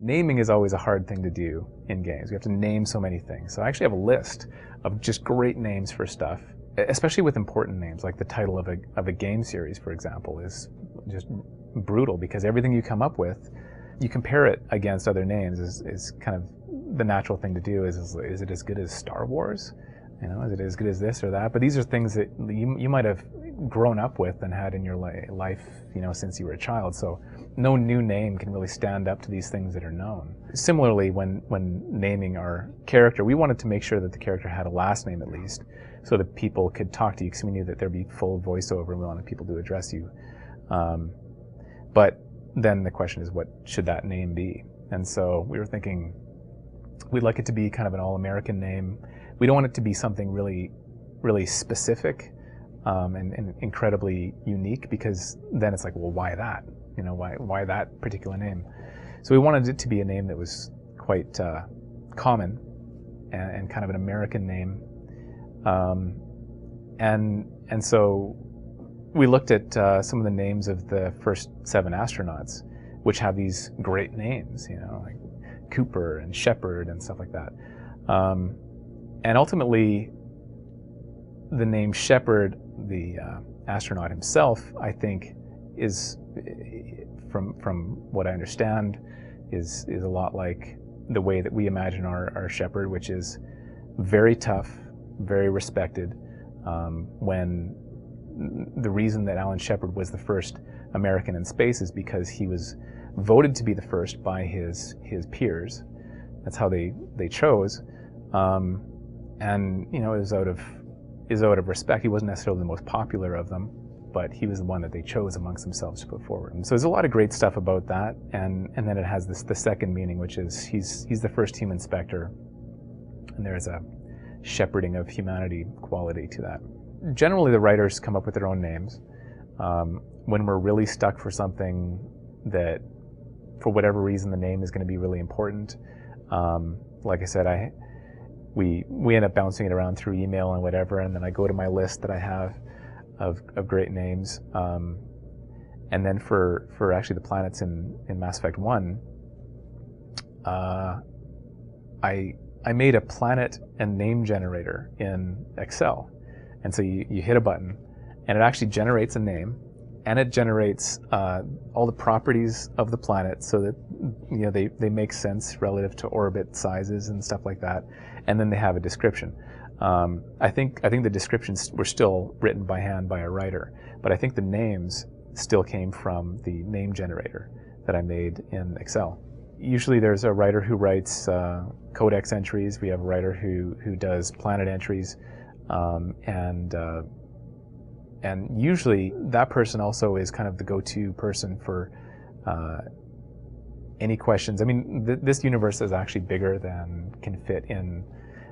Naming is always a hard thing to do in games. You have to name so many things. So I actually have a list of just great names for stuff, especially with important names, like the title of a game series, for example, is just brutal because everything you come up with, you compare it against other names is kind of the natural thing to do. Is it as good as Star Wars? You know, is it as good as this or that? But these are things that you might have grown up with and had in your life, you know, since you were a child. So no new name can really stand up to these things that are known. Similarly, when naming our character, we wanted to make sure that the character had a last name at least, so that people could talk to you, because we knew that there'd be full voiceover and we wanted people to address you. But then the question is, what should that name be? And so we were thinking, we'd like it to be kind of an all-American name. We don't want it to be something really, really specific and incredibly unique, because then it's like, well, why that? You know, why that particular name? So we wanted it to be a name that was quite common and kind of an American name. And so we looked at some of the names of the first 7 astronauts, which have these great names, you know, like Cooper and Shepard and stuff like that. And ultimately, the name Shepard, the astronaut himself, I think, is, from what I understand, is a lot like the way that we imagine our Shepard, which is very tough, very respected. When the reason that Alan Shepard was the first American in space is because he was voted to be the first by his peers. That's how they chose. And you know, it was out of respect. He wasn't necessarily the most popular of them, but he was the one that they chose amongst themselves to put forward. And so there's a lot of great stuff about that. And then it has the second meaning, which is he's the first human Spectre, and there's a shepherding of humanity quality to that. Generally, the writers come up with their own names. When we're really stuck for something that, for whatever reason, the name is going to be really important, like I said, we end up bouncing it around through email and whatever, and then I go to my list that I have of great names. And then for actually the planets in Mass Effect 1, I made a planet and name generator in Excel. And so you hit a button, and it actually generates a name, and it generates all the properties of the planet, so that, you know, they make sense relative to orbit sizes and stuff like that. And then they have a description. I think the descriptions were still written by hand by a writer, but I think the names still came from the name generator that I made in Excel. Usually there's a writer who writes codex entries. We have a writer who does planet entries. And usually that person also is kind of the go-to person for any questions. I mean, this universe is actually bigger than can fit in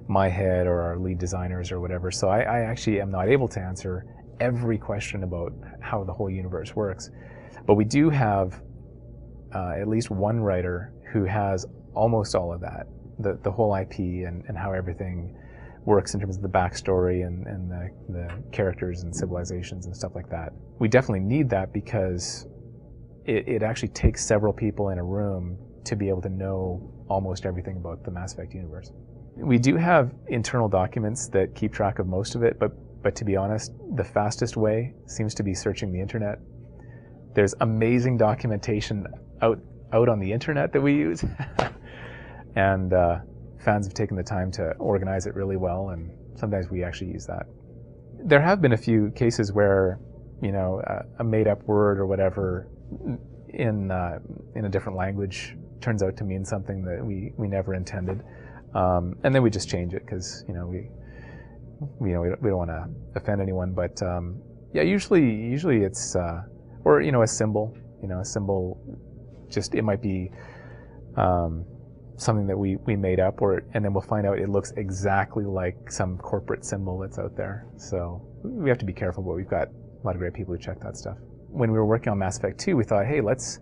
my head or our lead designers or whatever. So I actually am not able to answer every question about how the whole universe works. But we do have at least one writer who has almost all of that, the whole IP and how everything works in terms of the backstory and the characters and civilizations and stuff like that. We definitely need that because it actually takes several people in a room to be able to know almost everything about the Mass Effect universe. We do have internal documents that keep track of most of it, but to be honest, the fastest way seems to be searching the internet. There's amazing documentation out on the internet that we use. And fans have taken the time to organize it really well, and sometimes we actually use that. There have been a few cases where, you know, a made-up word or whatever in a different language turns out to mean something that we never intended, and then we just change it because, you know, we don't want to offend anyone. But yeah, usually it's or, you know, a symbol. You know, a symbol, just, it might be something that we made up, and then we'll find out it looks exactly like some corporate symbol that's out there. So we have to be careful, but we've got a lot of great people who check that stuff. When we were working on Mass Effect 2, we thought, hey, let's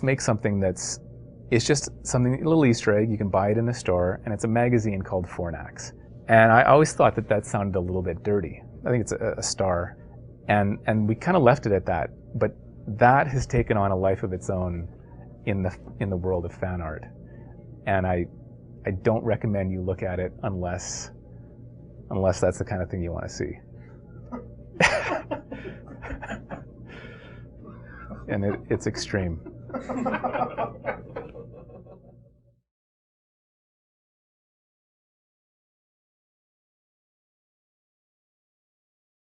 make something it's just something, a little Easter egg. You can buy it in a store, and it's a magazine called Fornax. And I always thought that sounded a little bit dirty. I think it's a star, and we kind of left it at that. But that has taken on a life of its own in the world of fan art, and I don't recommend you look at it unless that's the kind of thing you want to see. And it's extreme.